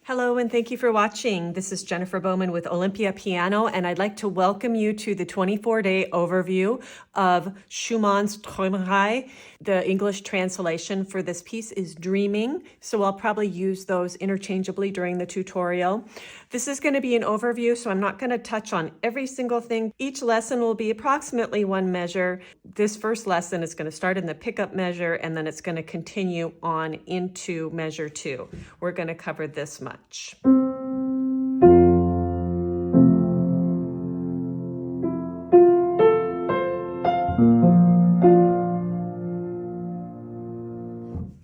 Hello and thank you for watching. This is Jennifer Bowman with Olympia Piano, and I'd like to welcome you to the 24-day overview of Schumann's Traumerei. The English translation for this piece is Dreaming, so I'll probably use those interchangeably during the tutorial. This is going to be an overview, so I'm not going to touch on every single thing. Each lesson will be approximately one measure. This first lesson is going to start in the pickup measure, and then it's going to continue on into measure 2. We're going to cover this much.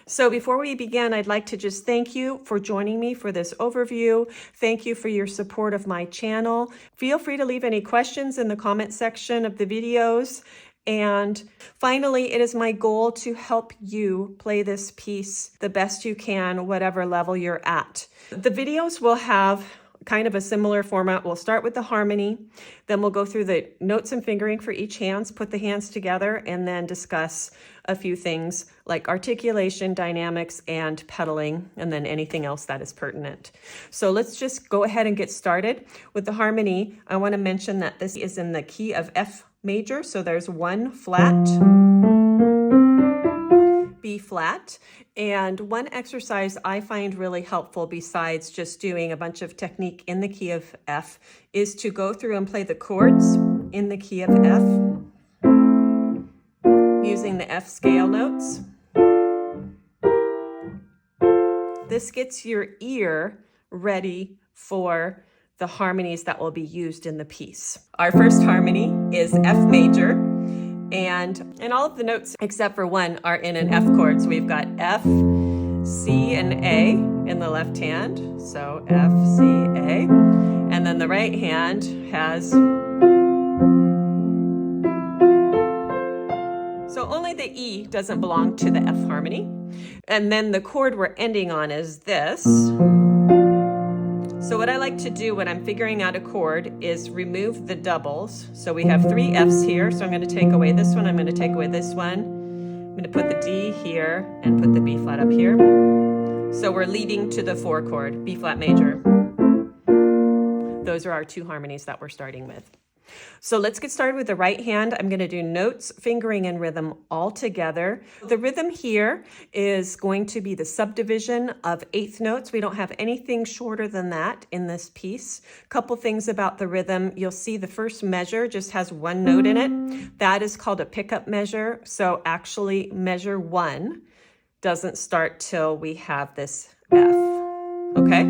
So before we begin, I'd like to just thank you for joining me for this overview. Thank you for your support of my channel. Feel free to leave any questions in the comment section of the videos. And finally, it is my goal to help you play this piece the best you can, whatever level you're at. The videos will have kind of a similar format. We'll start with the harmony, then we'll go through the notes and fingering for each hand, put the hands together, and then discuss a few things like articulation, dynamics, and pedaling, and then anything else that is pertinent. So let's just go ahead and get started. With the harmony, I want to mention that this is in the key of F major, so there's one flat, B flat, and one exercise I find really helpful besides just doing a bunch of technique in the key of F is to go through and play the chords in the key of F using the F scale notes. This gets your ear ready for the harmonies that will be used in the piece. Our first harmony is F major, and all of the notes except for one are in an F chord. So we've got F, C, and A in the left hand. So F, C, A. And then the right hand has, so only the E doesn't belong to the F harmony. And then the chord we're ending on is this. So what I like to do when I'm figuring out a chord is remove the doubles. So we have 3 F's here, so I'm going to take away this one, I'm going to take away this one. I'm going to put the D here and put the B flat up here. So we're leading to the 4 chord, B flat major. Those are our 2 harmonies that we're starting with. So let's get started with the right hand. I'm going to do notes, fingering, and rhythm all together. The rhythm here is going to be the subdivision of 8th notes. We don't have anything shorter than that in this piece. Couple things about the rhythm. You'll see the first measure just has 1 note in it. That is called a pickup measure. So actually measure 1 doesn't start till we have this F. Okay?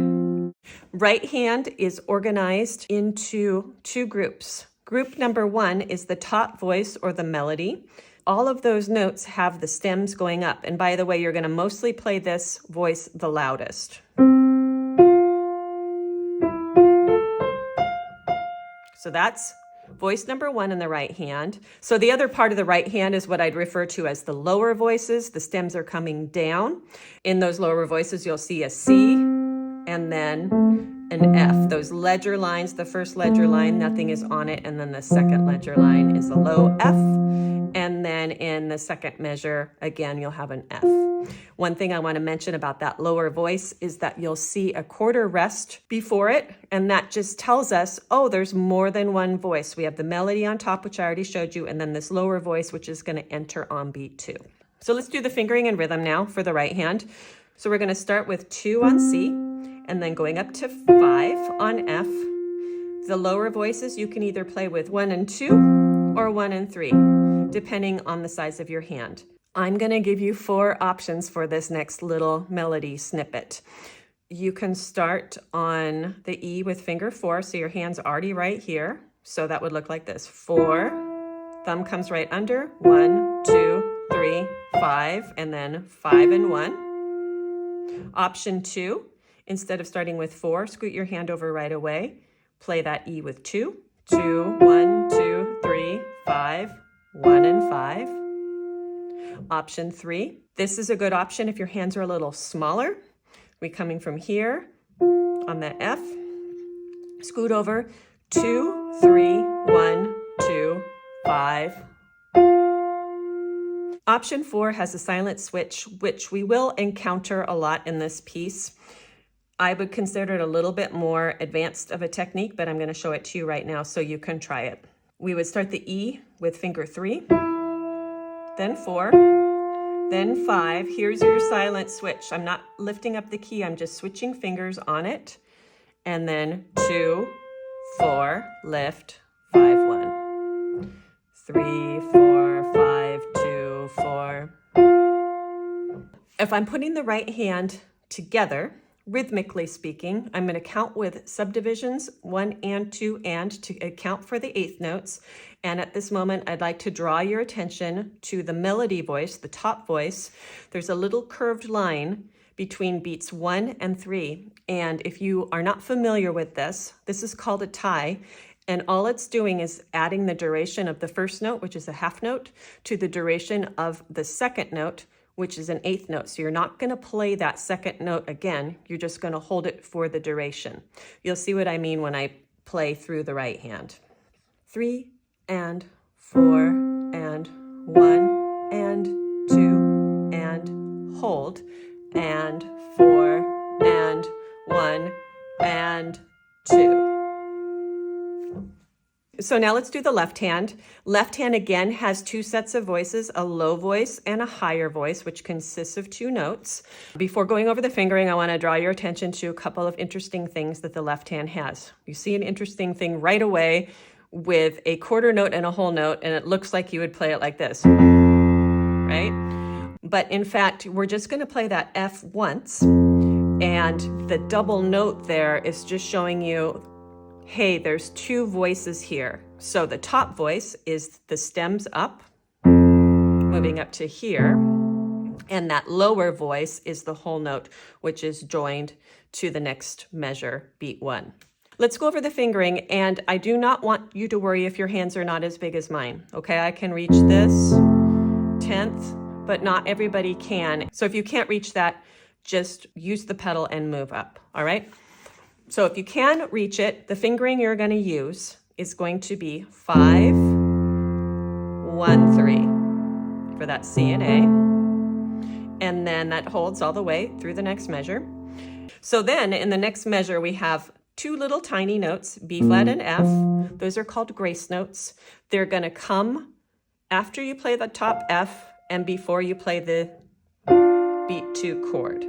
Right hand is organized into 2 groups. Group number 1 is the top voice or the melody. All of those notes have the stems going up. And by the way, you're going to mostly play this voice the loudest. So that's voice number 1 in the right hand. So the other part of the right hand is what I'd refer to as the lower voices. The stems are coming down. In those lower voices, you'll see a C and then an F. Those ledger lines, the first ledger line, nothing is on it, and then the second ledger line is a low F, and then in the second measure, again, you'll have an F. One thing I want to mention about that lower voice is that you'll see a quarter rest before it, and that just tells us, oh, there's more than one voice. We have the melody on top, which I already showed you, and then this lower voice, which is going to enter on beat 2. So let's do the fingering and rhythm now for the right hand. So we're going to start with 2 on C, and then going up to 5 on F. The lower voices you can either play with 1 and 2 or 1 and 3, depending on the size of your hand. I'm going to give you 4 options for this next little melody snippet. You can start on the E with finger 4, so your hand's already right here. So that would look like this. 4, thumb comes right under, 1, 2, 3, 5, and then 5 and 1. Option 2. Instead of starting with 4, scoot your hand over right away. Play that E with 2. 2, 1, 2, 3, 5, 1 and 5. Option 3. This is a good option if your hands are a little smaller. We're coming from here on the F. Scoot over. 2, 3, 1, 2, 5. Option 4 has a silent switch, which we will encounter a lot in this piece. I would consider it a little bit more advanced of a technique, but I'm going to show it to you right now so you can try it. We would start the E with finger 3, then 4, then 5. Here's your silent switch. I'm not lifting up the key, I'm just switching fingers on it. And then 2, 4, lift, 5, 1. 3, 4, 5, 2, 4. If I'm putting the right hand together, rhythmically speaking, I'm going to count with subdivisions 1 and 2 and to account for the eighth notes. And at this moment, I'd like to draw your attention to the melody voice, the top voice. There's a little curved line between beats 1 and 3. And if you are not familiar with this, this is called a tie. And all it's doing is adding the duration of the first note, which is a half note, to the duration of the second note, which is an eighth note. So you're not going to play that second note again. You're just going to hold it for the duration. You'll see what I mean when I play through the right hand. 3 and 4 and 1 and 2 and hold and 4 and 1 and 2. So now let's do the left hand. Left hand again has two sets of voices, a low voice and a higher voice, which consists of 2 notes. Before going over the fingering, I want to draw your attention to a couple of interesting things that the left hand has. You see an interesting thing right away with a quarter note and a whole note, and it looks like you would play it like this, right? But in fact, we're just going to play that F once, and the double note there is just showing you, hey, there's 2 voices here. So the top voice is the stems up, moving up to here, and that lower voice is the whole note, which is joined to the next measure, beat 1. Let's go over the fingering, and I do not want you to worry if your hands are not as big as mine, okay? I can reach this 10th, but not everybody can. So if you can't reach that, just use the pedal and move up, all right? So if you can reach it, the fingering you're going to use is going to be 5, 1, 3 for that C and A. And then that holds all the way through the next measure. So then in the next measure, we have 2 little tiny notes, B flat and F. Those are called grace notes. They're going to come after you play the top F and before you play the beat 2 chord.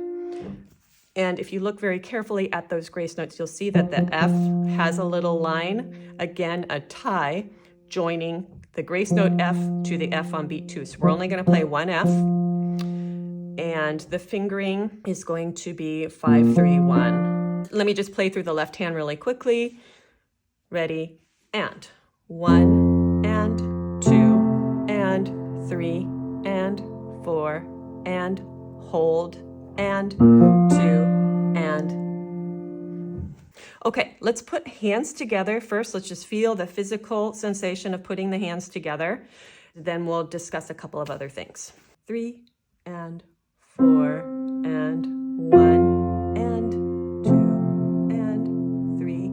And if you look very carefully at those grace notes, you'll see that the F has a little line, again, a tie, joining the grace note F to the F on beat 2. So we're only going to play one F. And the fingering is going to be 5, 3, 1. Let me just play through the left hand really quickly. Ready, and 1, and 2, and 3, and 4, and hold, and 2, and. Okay, let's put hands together first. Let's just feel the physical sensation of putting the hands together. Then we'll discuss a couple of other things. 3, and 4, and 1, and 2, and 3,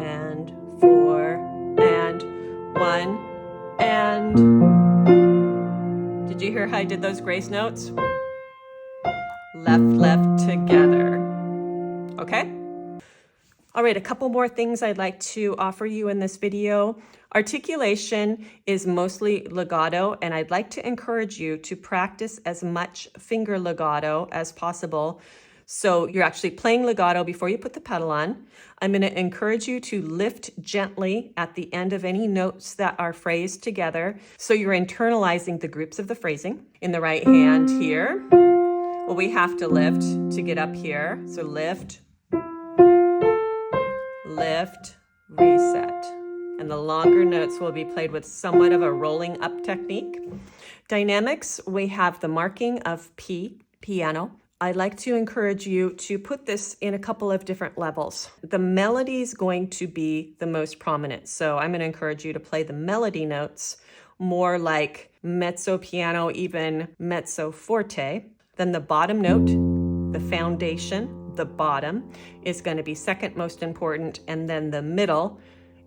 and 4, and 1, and. Did you hear how I did those grace notes? Left, left, together. Okay? All right, a couple more things I'd like to offer you in this video. Articulation is mostly legato, and I'd like to encourage you to practice as much finger legato as possible. So you're actually playing legato before you put the pedal on. I'm going to encourage you to lift gently at the end of any notes that are phrased together. So you're internalizing the groups of the phrasing. In the right hand here, well, we have to lift to get up here. So lift, lift, reset. And the longer notes will be played with somewhat of a rolling up technique. Dynamics, we have the marking of P, piano. I'd like to encourage you to put this in a couple of different levels. The melody is going to be the most prominent. So I'm going to encourage you to play the melody notes more like mezzo piano, even mezzo forte. Then the bottom note, the foundation, the bottom, is going to be second most important. And then the middle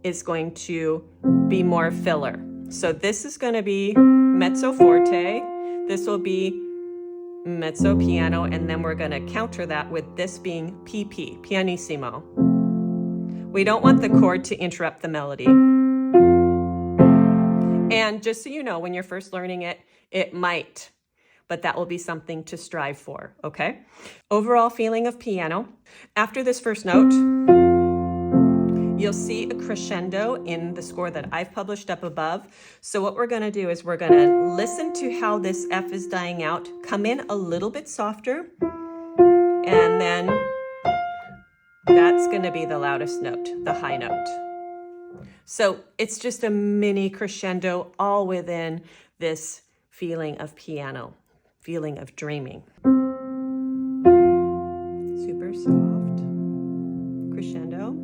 is going to be more filler. So this is going to be mezzo forte. This will be mezzo piano, and then we're going to counter that with this being PP, pianissimo. We don't want the chord to interrupt the melody. And just so you know, when you're first learning it, it might, but that will be something to strive for, okay? Overall feeling of piano. After this first note, you'll see a crescendo in the score that I've published up above. So what we're going to do is we're going to listen to how this F is dying out, come in a little bit softer, and then that's going to be the loudest note, the high note. So it's just a mini crescendo all within this feeling of piano, feeling of dreaming. Super soft crescendo.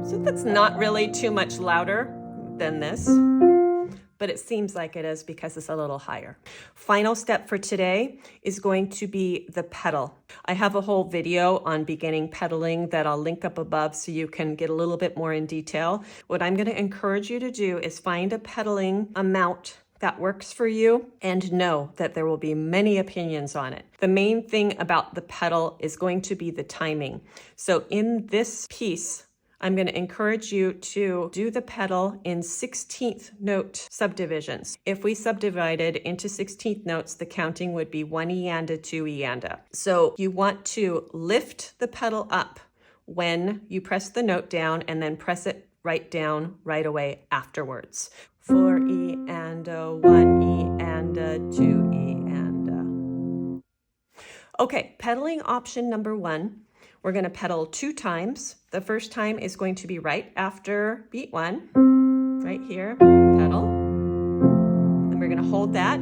So that's not really too much louder than this, but it seems like it is because it's a little higher. Final step for today is going to be the pedal. I have a whole video on beginning pedaling that I'll link up above so you can get a little bit more in detail. What I'm going to encourage you to do is find a pedaling amount that works for you and know that there will be many opinions on it. The main thing about the pedal is going to be the timing. So in this piece, I'm going to encourage you to do the pedal in 16th note subdivisions. If we subdivided into 16th notes, the counting would be 1 eanda, 2 eanda. So you want to lift the pedal up when you press the note down and then press it right down right away afterwards. 4 eanda, 1 eanda, 2 eanda. Okay, pedaling option number 1. We're going to pedal 2 times. The first time is going to be right after beat 1, right here, pedal. Then we're going to hold that.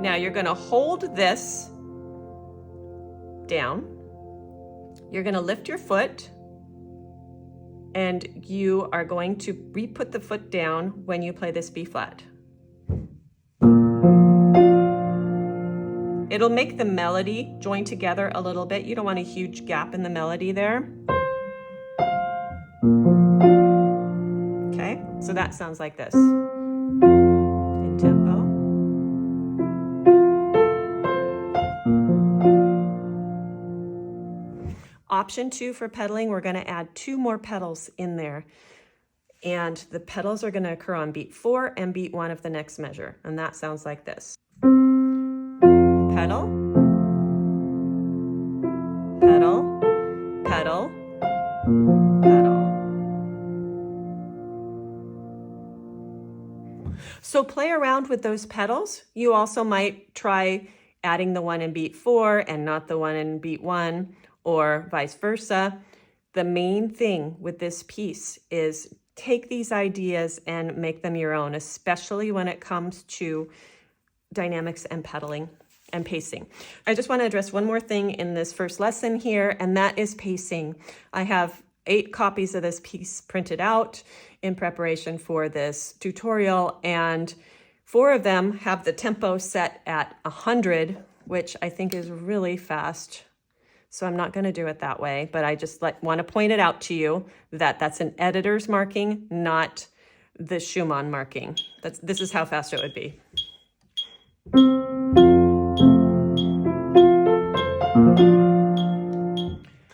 Now you're going to hold this down. You're going to lift your foot, and you are going to re-put the foot down when you play this B flat. It'll make the melody join together a little bit. You don't want a huge gap in the melody there. Okay, so that sounds like this. In tempo. Option 2 for pedaling, we're going to add 2 more pedals in there. And the pedals are going to occur on beat 4 and beat 1 of the next measure. And that sounds like this. Pedal, pedal, pedal, pedal. So play around with those pedals. You also might try adding the one in beat 4 and not the one in beat 1, or vice versa. The main thing with this piece is take these ideas and make them your own, especially when it comes to dynamics and pedaling and pacing. I just want to address one more thing in this first lesson here, and that is pacing. I have 8 copies of this piece printed out in preparation for this tutorial, and 4 of them have the tempo set at 100, which I think is really fast. So I'm not going to do it that way, but I just want to point it out to you that that's an editor's marking, not the Schumann marking. This is how fast it would be.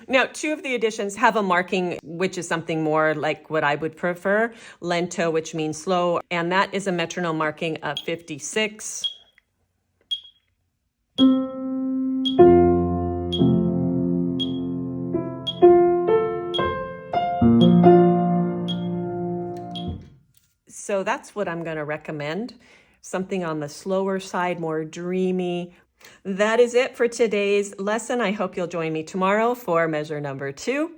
Now, 2 of the editions have a marking, which is something more like what I would prefer, lento, which means slow, and that is a metronome marking of 56. So that's what I'm going to recommend. Something on the slower side, more dreamy. That is it for today's lesson. I hope you'll join me tomorrow for measure number 2.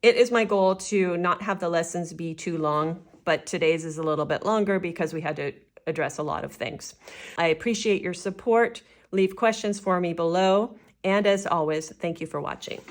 It is my goal to not have the lessons be too long, but today's is a little bit longer because we had to address a lot of things. I appreciate your support. Leave questions for me below. And as always, thank you for watching.